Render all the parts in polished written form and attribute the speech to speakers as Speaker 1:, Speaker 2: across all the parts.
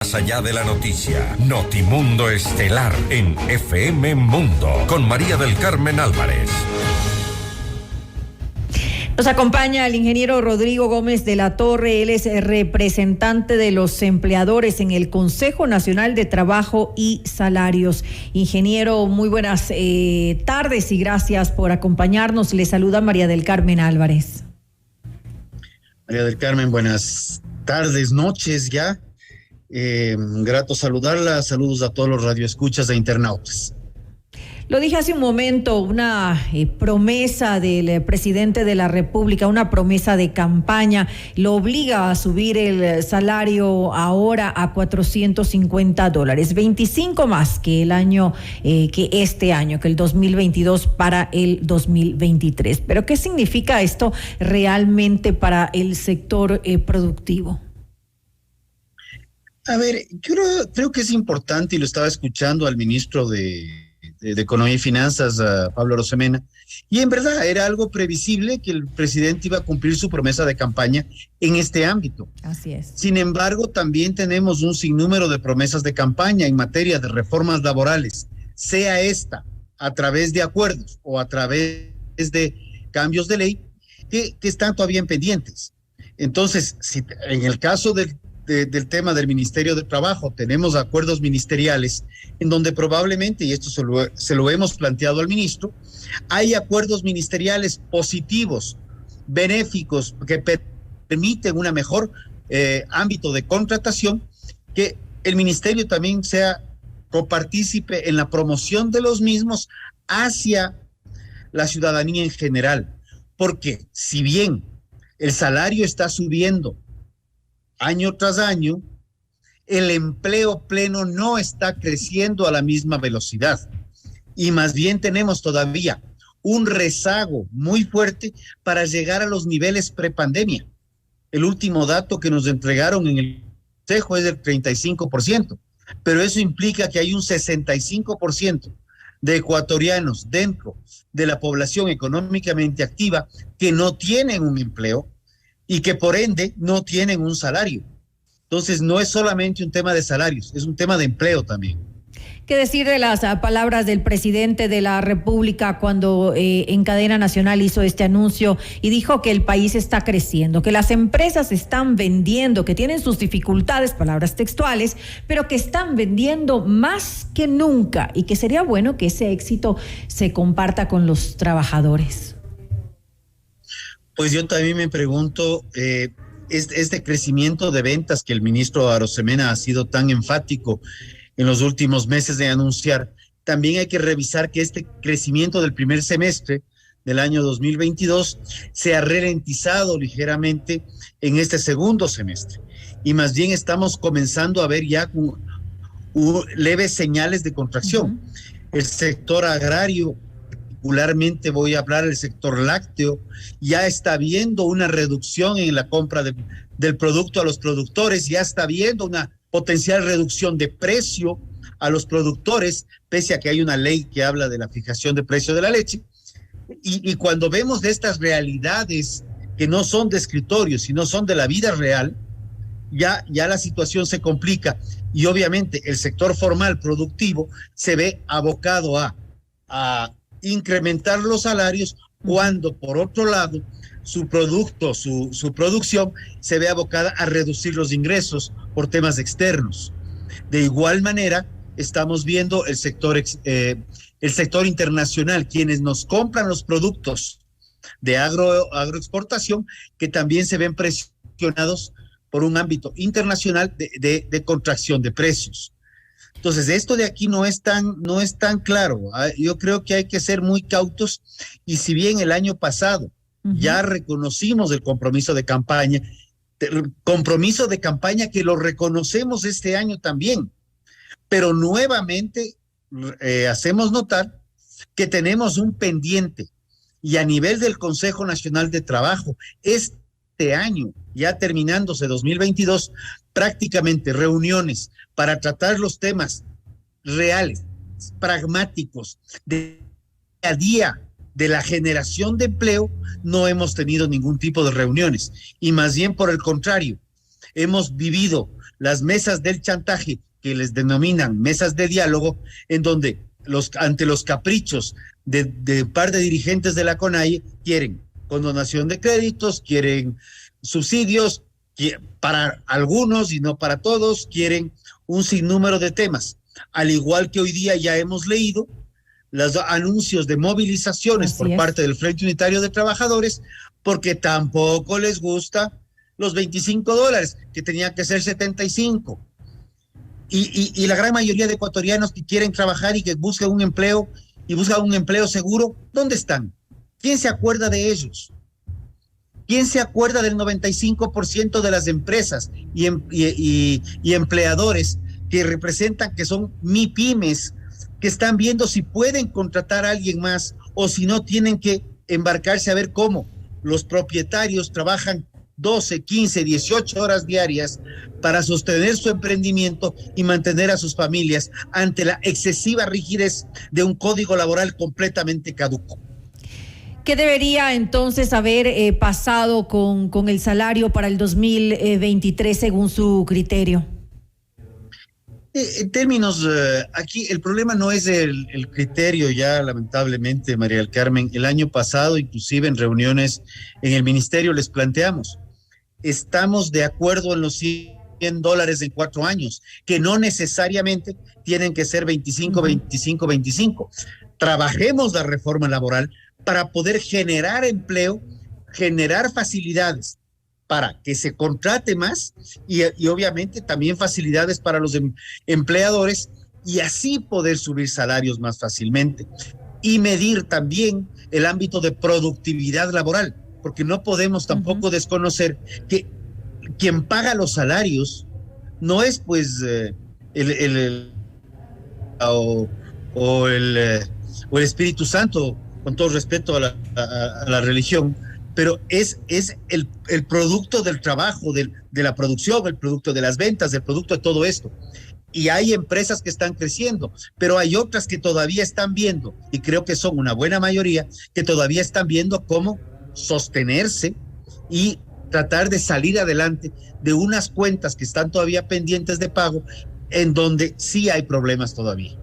Speaker 1: Más allá de la noticia, Notimundo Estelar en FM Mundo, con María del Carmen Álvarez.
Speaker 2: Nos acompaña el ingeniero Rodrigo Gómez de la Torre. Él es representante de los empleadores en el Consejo Nacional de Trabajo y Salarios. Ingeniero, muy buenas tardes y gracias por acompañarnos. Le saluda María del Carmen Álvarez.
Speaker 3: María del Carmen, buenas tardes, noches ya. Grato saludarla. Saludos a todos los radioescuchas de internautas.
Speaker 2: Lo dije hace un momento, una promesa del presidente de la República, una promesa de campaña, lo obliga a subir el salario ahora a $450, 25 más que el año, que este año, que el 2022 para el 2023. Pero ¿qué significa esto realmente para el sector productivo?
Speaker 3: A ver, yo creo que es importante, y lo estaba escuchando al ministro de Economía y Finanzas, a Pablo Arosemena, y en verdad era algo previsible que el presidente iba a cumplir su promesa de campaña en este ámbito.
Speaker 2: Así es.
Speaker 3: Sin embargo, también tenemos un sinnúmero de promesas de campaña en materia de reformas laborales, sea esta a través de acuerdos o a través de cambios de ley, que están todavía pendientes. Entonces, si en el caso del tema del Ministerio de Trabajo, tenemos acuerdos ministeriales en donde probablemente, y esto se lo hemos planteado al ministro, hay acuerdos ministeriales positivos, benéficos, que permiten una mejor ámbito de contratación, que el ministerio también sea copartícipe en la promoción de los mismos hacia la ciudadanía en general, porque si bien el salario está subiendo año tras año, el empleo pleno no está creciendo a la misma velocidad y más bien tenemos todavía un rezago muy fuerte para llegar a los niveles prepandemia. El último dato que nos entregaron en el Consejo es del 35%, pero eso implica que hay un 65% de ecuatorianos dentro de la población económicamente activa que no tienen un empleo y que por ende no tienen un salario. Entonces no es solamente un tema de salarios, es un tema de empleo también.
Speaker 2: ¿Qué decir de las palabras del presidente de la República cuando en cadena nacional hizo este anuncio y dijo que el país está creciendo, que las empresas están vendiendo, que tienen sus dificultades, palabras textuales, pero que están vendiendo más que nunca y que sería bueno que ese éxito se comparta con los trabajadores?
Speaker 3: Pues yo también me pregunto, este crecimiento de ventas que el ministro Arosemena ha sido tan enfático en los últimos meses de anunciar, también hay que revisar que este crecimiento del primer semestre del año 2022 se ha ralentizado ligeramente en este segundo semestre. Y más bien estamos comenzando a ver ya leves señales de contracción. El sector agrario, particularmente voy a hablar del sector lácteo, ya está viendo una reducción en la compra del producto a los productores, ya está viendo una potencial reducción de precio a los productores, pese a que hay una ley que habla de la fijación de precio de la leche. Y cuando vemos de estas realidades que no son de escritorio, sino son de la vida real, ya la situación se complica y obviamente el sector formal productivo se ve abocado a incrementar los salarios cuando por otro lado su producto, su producción se ve abocada a reducir los ingresos por temas externos. De igual manera estamos viendo el sector internacional, quienes nos compran los productos de agroexportación, que también se ven presionados por un ámbito internacional de contracción de precios. Entonces, esto de aquí no es tan claro. Yo creo que hay que ser muy cautos y si bien el año pasado ya reconocimos el compromiso de campaña que lo reconocemos este año también, pero nuevamente hacemos notar que tenemos un pendiente y a nivel del Consejo Nacional de Trabajo, este año, ya terminándose 2022, prácticamente reuniones para tratar los temas reales, pragmáticos, de día a día de la generación de empleo, no hemos tenido ningún tipo de reuniones y más bien por el contrario, hemos vivido las mesas del chantaje, que les denominan mesas de diálogo, en donde ante los caprichos de un par de dirigentes de la CONAIE quieren condonación de créditos, quieren subsidios, para algunos y no para todos, quieren un sinnúmero de temas. Al igual que hoy día ya hemos leído los anuncios de movilizaciones por parte del Frente Unitario de Trabajadores, porque tampoco les gusta los $25, que tenían que ser 75. Y la gran mayoría de ecuatorianos que quieren trabajar y que buscan un empleo y buscan un empleo seguro, ¿dónde están? ¿Quién se acuerda de ellos? ¿Quién se acuerda del 95% de las empresas y empleadores que representan, que son MIPYMES, que están viendo si pueden contratar a alguien más o si no tienen que embarcarse a ver cómo los propietarios trabajan 12, 15, 18 horas diarias para sostener su emprendimiento y mantener a sus familias ante la excesiva rigidez de un código laboral completamente caduco?
Speaker 2: ¿Qué debería entonces haber pasado con el salario para el 2023 según su criterio?
Speaker 3: En términos, aquí el problema no es el criterio ya, lamentablemente, María del Carmen. El año pasado, inclusive en reuniones en el ministerio, les planteamos, estamos de acuerdo en los $100 en 4 años, que no necesariamente tienen que ser 25, 25, 25. Trabajemos la reforma laboral para poder generar empleo, generar facilidades para que se contrate más y obviamente también facilidades para los empleadores y así poder subir salarios más fácilmente y medir también el ámbito de productividad laboral, porque no podemos tampoco desconocer que quien paga los salarios no es pues el Espíritu Santo, con todo respeto a la religión, pero es el producto del trabajo, de la producción, el producto de las ventas, el producto de todo esto. Y hay empresas que están creciendo, pero hay otras que todavía están viendo, y creo que son una buena mayoría, que todavía están viendo cómo sostenerse y tratar de salir adelante de unas cuentas que están todavía pendientes de pago, en donde sí hay problemas todavía.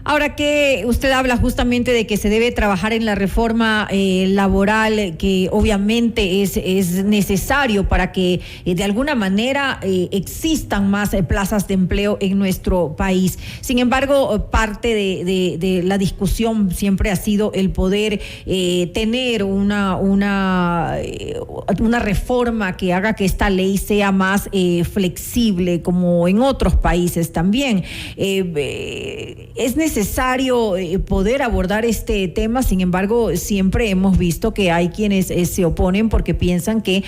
Speaker 2: Ahora que usted habla justamente de que se debe trabajar en la reforma laboral, que obviamente es necesario para que de alguna manera existan más plazas de empleo en nuestro país. Sin embargo, parte de la discusión siempre ha sido el poder tener una reforma que haga que esta ley sea más flexible, como en otros países también. Es necesario poder abordar este tema. Sin embargo, siempre hemos visto que hay quienes se oponen porque piensan que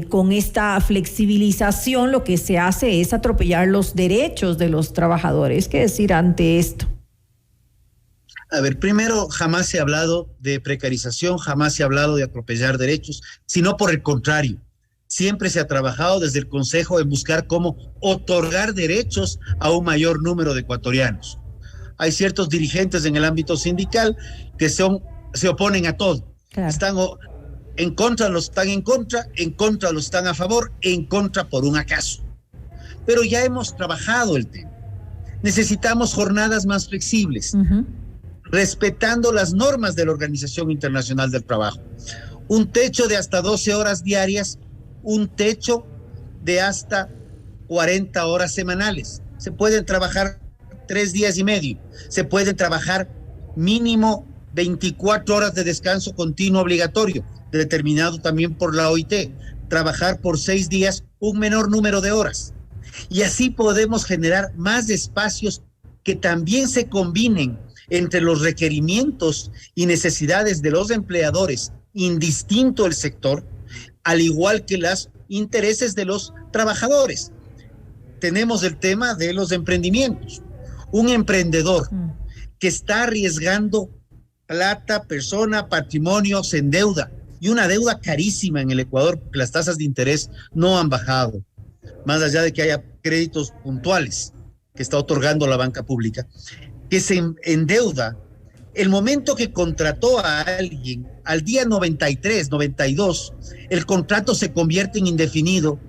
Speaker 2: con esta flexibilización lo que se hace es atropellar los derechos de los trabajadores. ¿Qué decir ante esto?
Speaker 3: A ver, primero, jamás se ha hablado de precarización, jamás se ha hablado de atropellar derechos, sino por el contrario. Siempre se ha trabajado desde el Consejo en buscar cómo otorgar derechos a un mayor número de ecuatorianos. Hay ciertos dirigentes en el ámbito sindical que se oponen a todo. Claro. Están en contra, los están en contra los están a favor, en contra por un acaso. Pero ya hemos trabajado el tema. Necesitamos jornadas más flexibles, respetando las normas de la Organización Internacional del Trabajo. Un techo de hasta 12 horas diarias, un techo de hasta 40 horas semanales. Se pueden trabajar 3 días y medio. Se puede trabajar mínimo 24 horas de descanso continuo obligatorio, determinado también por la OIT. Trabajar por 6 días un menor número de horas. Y así podemos generar más espacios que también se combinen entre los requerimientos y necesidades de los empleadores, indistinto el sector, al igual que los intereses de los trabajadores. Tenemos el tema de los emprendimientos. Un emprendedor que está arriesgando plata, persona, patrimonio, se endeuda, y una deuda carísima en el Ecuador, porque las tasas de interés no han bajado, más allá de que haya créditos puntuales que está otorgando la banca pública, que se endeuda. El momento que contrató a alguien, al día 93, 92, el contrato se convierte en indefinido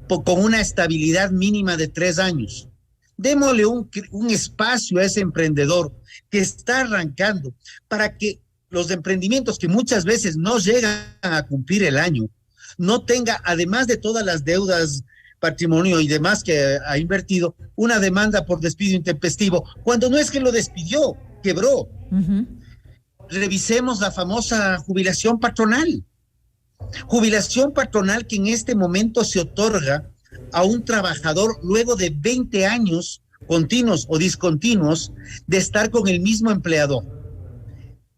Speaker 3: con una estabilidad mínima de 3 años. Démosle un espacio a ese emprendedor que está arrancando para que los emprendimientos que muchas veces no llegan a cumplir el año, no tenga, además de todas las deudas, patrimonio y demás que ha invertido, una demanda por despido intempestivo, cuando no es que lo despidió, quebró. Revisemos la famosa jubilación patronal. Jubilación patronal que en este momento se otorga a un trabajador luego de 20 años continuos o discontinuos de estar con el mismo empleador.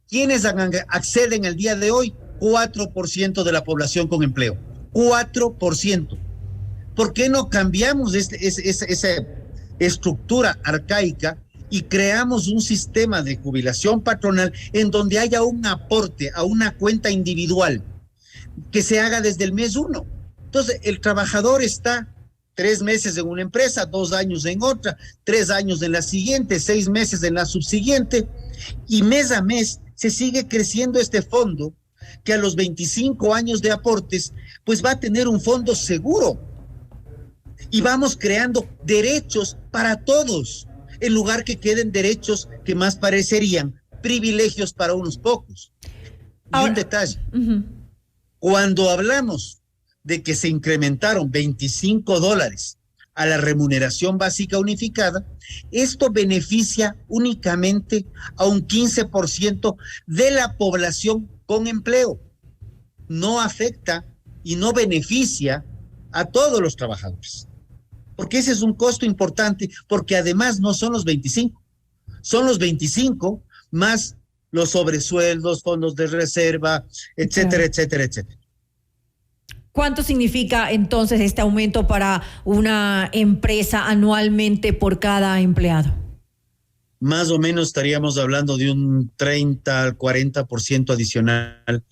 Speaker 3: ¿Quiénes acceden el día de hoy? 4% de la población con empleo. 4%. ¿Por qué no cambiamos esa estructura arcaica y creamos un sistema de jubilación patronal en donde haya un aporte a una cuenta individual que se haga desde el mes 1? Entonces, el trabajador está 3 meses en una empresa, 2 años en otra, 3 años en la siguiente, 6 meses en la subsiguiente, y mes a mes se sigue creciendo este fondo que a los 25 años de aportes, pues va a tener un fondo seguro. Y vamos creando derechos para todos, en lugar que queden derechos que más parecerían privilegios para unos pocos. Y un detalle, cuando hablamos de que se incrementaron $25 a la remuneración básica unificada, esto beneficia únicamente a un 15% de la población con empleo. No afecta y no beneficia a todos los trabajadores. Porque ese es un costo importante, porque además no son los 25, son los 25 más los sobresueldos, fondos de reserva, etcétera, etcétera, etcétera.
Speaker 2: ¿Cuánto significa entonces este aumento para una empresa anualmente por cada empleado?
Speaker 3: Más o menos estaríamos hablando de un 30 al 40% adicional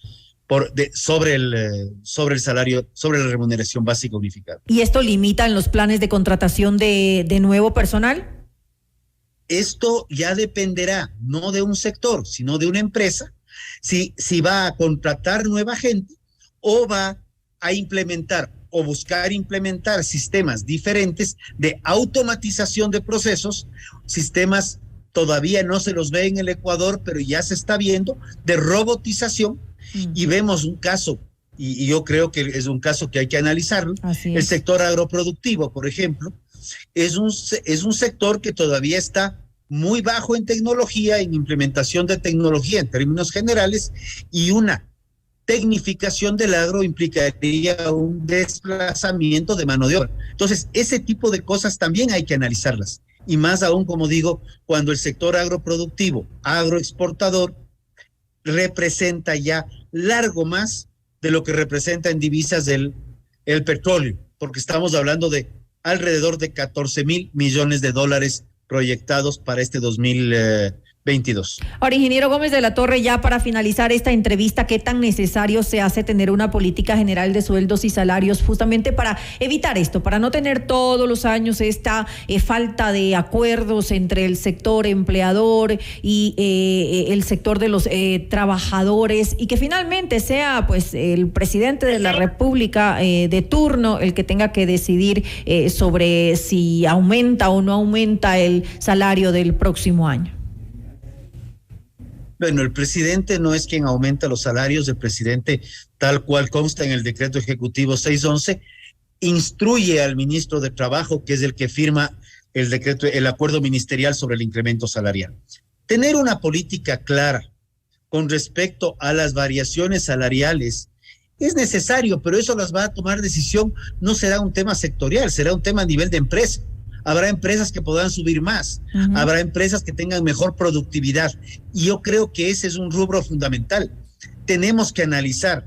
Speaker 3: sobre el salario, sobre la remuneración básica unificada.
Speaker 2: ¿Y esto limita en los planes de contratación de nuevo personal?
Speaker 3: Esto ya dependerá no de un sector, sino de una empresa, si va a contratar nueva gente o va a implementar o buscar implementar sistemas diferentes de automatización de procesos, sistemas todavía no se los ve en el Ecuador, pero ya se está viendo, de robotización. Y vemos un caso, y yo creo que es un caso que hay que analizarlo. El sector agroproductivo, por ejemplo, es un sector que todavía está muy bajo en tecnología, en implementación de tecnología en términos generales, y una tecnificación del agro implicaría un desplazamiento de mano de obra. Entonces, ese tipo de cosas también hay que analizarlas. Y más aún, como digo, cuando el sector agroproductivo, agroexportador, representa ya largo más de lo que representa en divisas el petróleo, porque estamos hablando de alrededor de $14,000 millones proyectados para este 2022.
Speaker 2: Ahora, ingeniero Gómez de la Torre, ya para finalizar esta entrevista, ¿qué tan necesario se hace tener una política general de sueldos y salarios justamente para evitar esto, para no tener todos los años esta falta de acuerdos entre el sector empleador y el sector de los trabajadores, y que finalmente sea pues el presidente de la República de turno el que tenga que decidir sobre si aumenta o no aumenta el salario del próximo año?
Speaker 3: Bueno, el presidente no es quien aumenta los salarios. El presidente, tal cual consta en el decreto ejecutivo 611, instruye al ministro de Trabajo, que es el que firma el acuerdo ministerial sobre el incremento salarial. Tener una política clara con respecto a las variaciones salariales es necesario, pero eso las va a tomar decisión, no será un tema sectorial, será un tema a nivel de empresa. Habrá empresas que podrán subir más, habrá empresas que tengan mejor productividad, y yo creo que ese es un rubro fundamental. Tenemos que analizar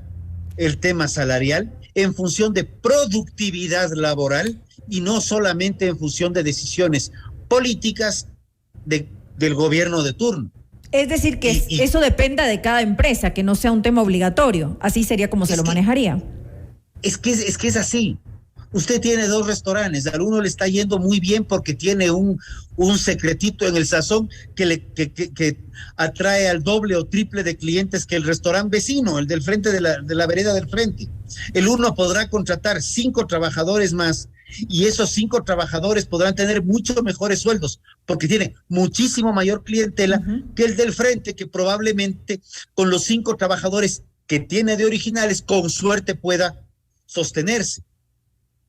Speaker 3: el tema salarial en función de productividad laboral y no solamente en función de decisiones políticas del gobierno de turno.
Speaker 2: Es decir, que eso dependa de cada empresa, que no sea un tema obligatorio. Así sería como se lo manejaría.
Speaker 3: Es que es así. Usted tiene 2 restaurantes, al uno le está yendo muy bien porque tiene un secretito en el sazón que atrae al doble o triple de clientes que el restaurante vecino, el del frente de la vereda del frente. El uno podrá contratar 5 trabajadores más y esos 5 trabajadores podrán tener mucho mejores sueldos porque tiene muchísimo mayor clientela que el del frente, que probablemente con los 5 trabajadores que tiene de originales con suerte pueda sostenerse.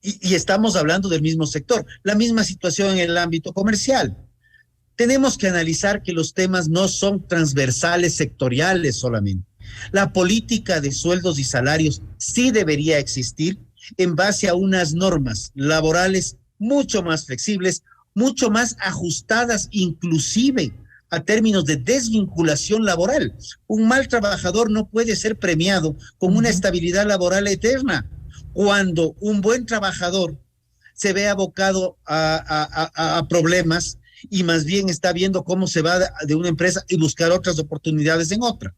Speaker 3: Y estamos hablando del mismo sector. La misma situación en el ámbito comercial. Tenemos que analizar que los temas no son transversales, sectoriales solamente. La política de sueldos y salarios sí debería existir en base a unas normas laborales mucho más flexibles, mucho más ajustadas, inclusive a términos de desvinculación laboral. Un mal trabajador no puede ser premiado con una estabilidad laboral eterna. Cuando un buen trabajador se ve abocado a problemas y más bien está viendo cómo se va de una empresa y buscar otras oportunidades en otra.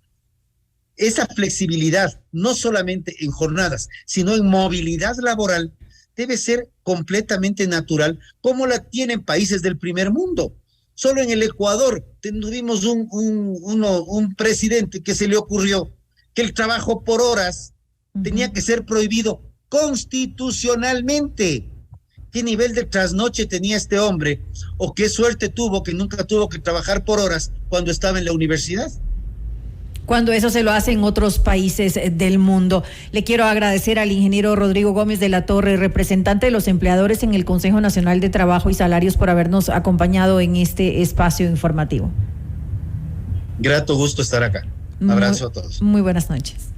Speaker 3: Esa flexibilidad, no solamente en jornadas, sino en movilidad laboral, debe ser completamente natural, como la tienen países del primer mundo. Solo en el Ecuador tuvimos un presidente que se le ocurrió que el trabajo por horas tenía que ser prohibido constitucionalmente. ¿Qué nivel de trasnoche tenía este hombre? ¿O qué suerte tuvo que nunca tuvo que trabajar por horas cuando estaba en la universidad?
Speaker 2: Cuando eso se lo hace en otros países del mundo. Le quiero agradecer al ingeniero Rodrigo Gómez de la Torre, representante de los empleadores en el Consejo Nacional de Trabajo y Salarios, por habernos acompañado en este espacio informativo.
Speaker 3: Grato gusto estar acá. Abrazo a todos.
Speaker 2: Muy buenas noches.